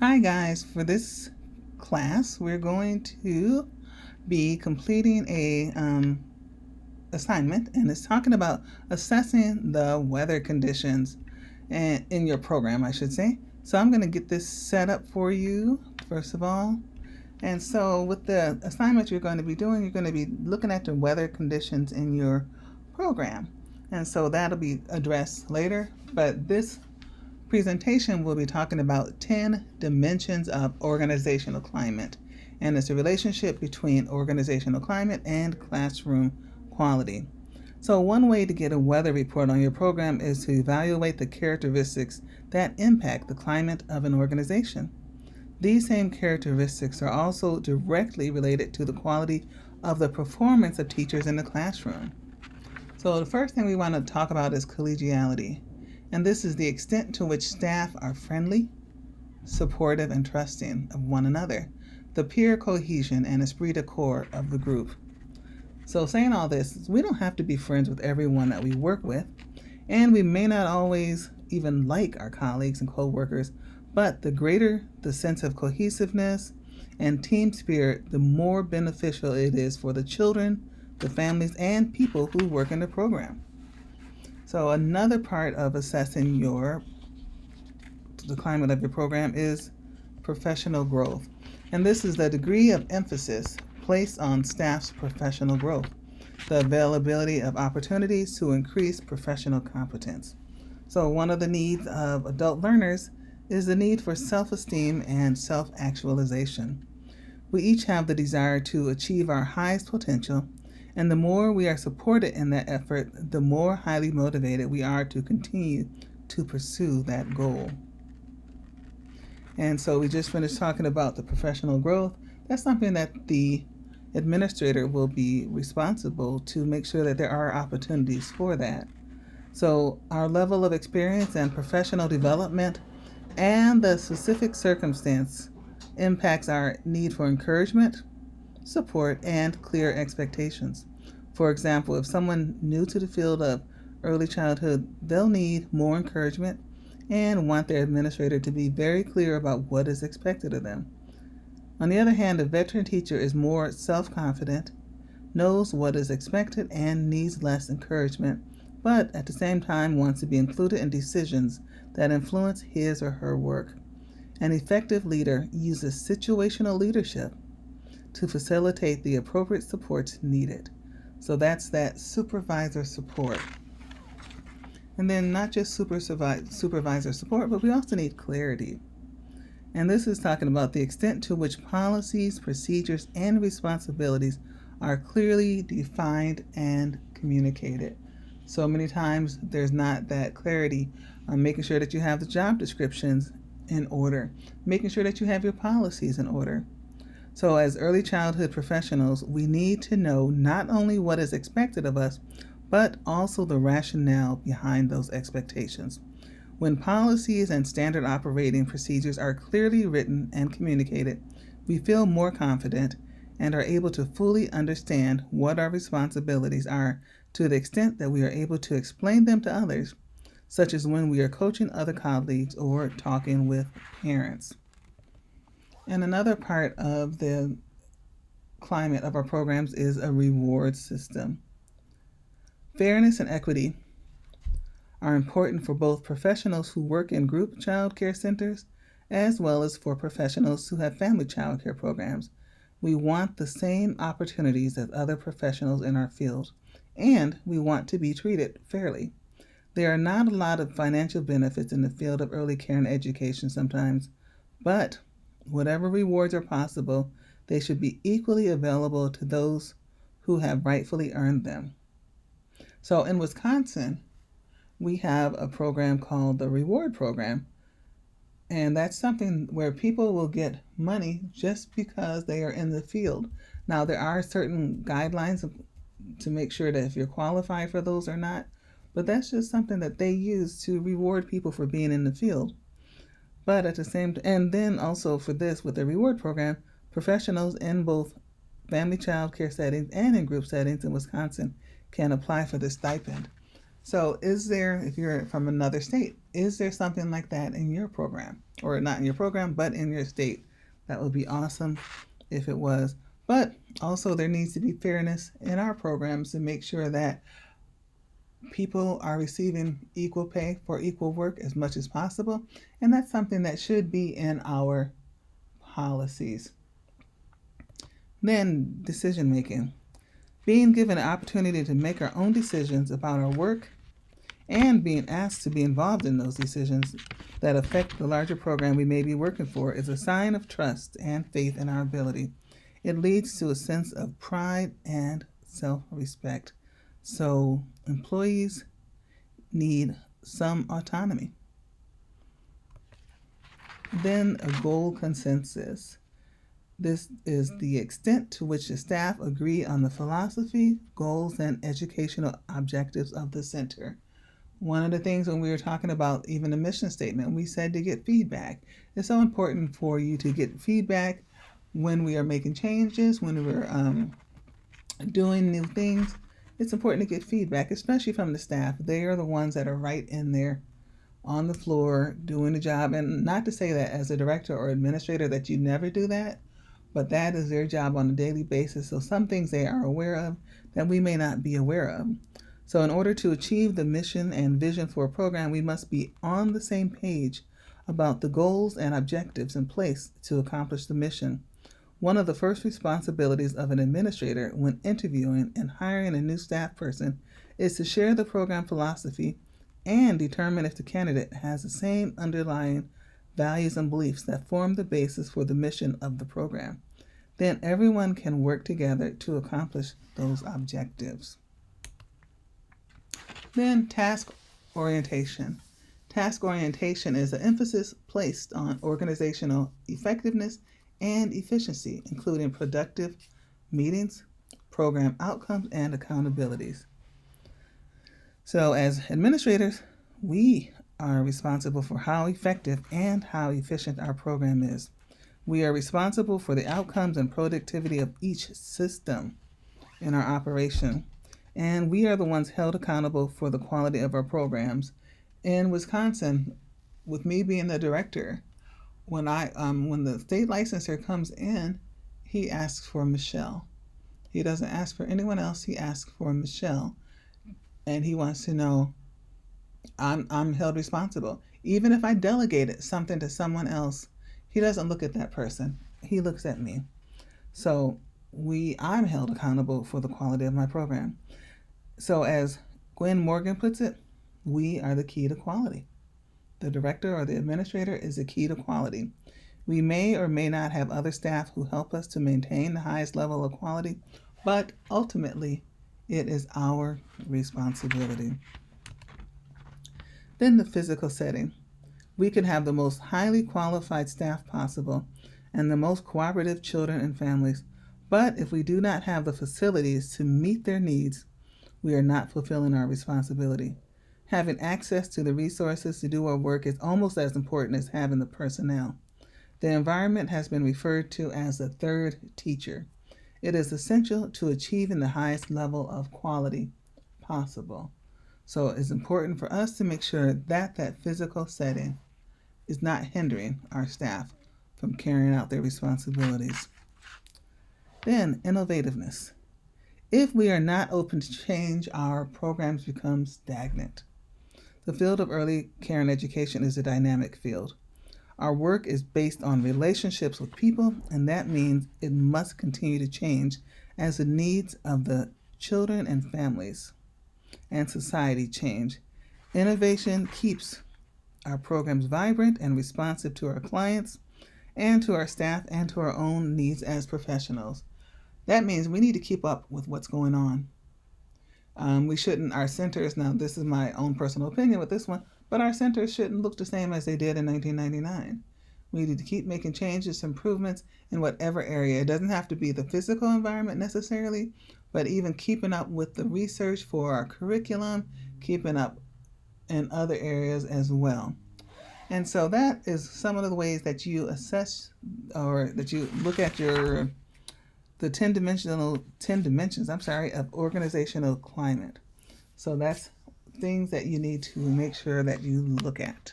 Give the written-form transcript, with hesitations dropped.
Hi guys, for this class we're going to be completing a assignment, and it's talking about assessing the weather conditions and in your program, I should say. So I'm going to get this set up for you first of all. And so with the assignment you're going to be doing, you're going to be looking at the weather conditions in your program. And so that'll be addressed later, but this presentation will be talking about 10 dimensions of organizational climate, and it's a relationship between organizational climate and classroom quality. So one way to get a weather report on your program is to evaluate the characteristics that impact the climate of an organization. These same characteristics are also directly related to the quality of the performance of teachers in the classroom. So the first thing we want to talk about is collegiality. And this is the extent to which staff are friendly, supportive, and trusting of one another, the peer cohesion and esprit de corps of the group. So, saying all this, we don't have to be friends with everyone that we work with, and we may not always even like our colleagues and co workers, but the greater the sense of cohesiveness and team spirit, the more beneficial it is for the children, the families, and people who work in the program. So another part of assessing the climate of your program is professional growth. And this is the degree of emphasis placed on staff's professional growth, the availability of opportunities to increase professional competence. So one of the needs of adult learners is the need for self-esteem and self-actualization. We each have the desire to achieve our highest potential, and the more we are supported in that effort, the more highly motivated we are to continue to pursue that goal. And so we just finished talking about the professional growth. That's something that the administrator will be responsible to make sure that there are opportunities for that. So our level of experience and professional development and the specific circumstance impacts our need for encouragement, support, and clear expectations. For example, if someone new to the field of early childhood, they'll need more encouragement and want their administrator to be very clear about what is expected of them. On the other hand, a veteran teacher is more self confident, knows what is expected, and needs less encouragement, but at the same time wants to be included in decisions that influence his or her work. An effective leader uses situational leadership to facilitate the appropriate supports needed. So that's that supervisor support. And then not just supervisor support, but we also need clarity. And this is talking about the extent to which policies, procedures, and responsibilities are clearly defined and communicated. So many times there's not that clarity. Making sure that you have the job descriptions in order, making sure that you have your policies in order. So, as early childhood professionals, we need to know not only what is expected of us, but also the rationale behind those expectations. When policies and standard operating procedures are clearly written and communicated, we feel more confident and are able to fully understand what our responsibilities are to the extent that we are able to explain them to others, such as when we are coaching other colleagues or talking with parents. And another part of the climate of our programs is a reward system. Fairness and equity are important for both professionals who work in group child care centers as well as for professionals who have family child care programs. We want the same opportunities as other professionals in our field, and we want to be treated fairly. There are not a lot of financial benefits in the field of early care and education sometimes, but whatever rewards are possible, they should be equally available to those who have rightfully earned them. So in Wisconsin, we have a program called the Reward Program, and that's something where people will get money just because they are in the field. Now, there are certain guidelines to make sure that if you're qualified for those or not, but that's just something that they use to reward people for being in the field. But at the same time, and then also for this, with the reward program, professionals in both family child care settings and in group settings in Wisconsin can apply for this stipend. So is there, if you're from another state, is there something like that in your program? or not in your program, but in your state. That would be awesome if it was. But also, there needs to be fairness in our programs to make sure that people are receiving equal pay for equal work as much as possible. And that's something that should be in our policies. Then, decision making. Being given an opportunity to make our own decisions about our work and being asked to be involved in those decisions that affect the larger program we may be working for is a sign of trust and faith in our ability. It leads to a sense of pride and self-respect. So employees need some autonomy. Then a goal consensus. This is the extent to which the staff agree on the philosophy, goals, and educational objectives of the center. One of the things when we were talking about even the mission statement, we said to get feedback. It's so important for you to get feedback when we are making changes, when we're doing new things. It's important to get feedback, especially from the staff. They are the ones that are right in there on the floor doing the job. And not to say that as a director or administrator that you never do that, but that is their job on a daily basis. So some things they are aware of that we may not be aware of. So in order to achieve the mission and vision for a program, we must be on the same page about the goals and objectives in place to accomplish the mission. One of the first responsibilities of an administrator when interviewing and hiring a new staff person is to share the program philosophy and determine if the candidate has the same underlying values and beliefs that form the basis for the mission of the program. Then everyone can work together to accomplish those objectives. Then task orientation. Task orientation is an emphasis placed on organizational effectiveness and efficiency, including productive meetings, program outcomes, and accountabilities. So as administrators, we are responsible for how effective and how efficient our program is. We are responsible for the outcomes and productivity of each system in our operation. And we are the ones held accountable for the quality of our programs. In Wisconsin, with me being the director, when the state licensor comes in, he asks for Michelle. He doesn't ask for anyone else. He asks for Michelle, and he wants to know I'm held responsible. Even if I delegated something to someone else, he doesn't look at that person. He looks at me. So I'm held accountable for the quality of my program. So as Gwen Morgan puts it, we are the key to quality. The director or the administrator is the key to quality. We may or may not have other staff who help us to maintain the highest level of quality, but ultimately it is our responsibility. Then the physical setting. We can have the most highly qualified staff possible and the most cooperative children and families, but if we do not have the facilities to meet their needs, we are not fulfilling our responsibility. Having access to the resources to do our work is almost as important as having the personnel. The environment has been referred to as the third teacher. It is essential to achieving the highest level of quality possible. So it's important for us to make sure that that physical setting is not hindering our staff from carrying out their responsibilities. Then, innovativeness. If we are not open to change, our programs become stagnant. The field of early care and education is a dynamic field. Our work is based on relationships with people, and that means it must continue to change as the needs of the children and families and society change. Innovation keeps our programs vibrant and responsive to our clients and to our staff and to our own needs as professionals. That means we need to keep up with what's going on. We shouldn't, our centers, now this is my own personal opinion with this one, but our centers shouldn't look the same as they did in 1999. We need to keep making changes, improvements in whatever area. It doesn't have to be the physical environment necessarily, but even keeping up with the research for our curriculum, keeping up in other areas as well. And so that is some of the ways that you assess or that you look at the 10 dimensions of organizational climate. So that's things that you need to make sure that you look at.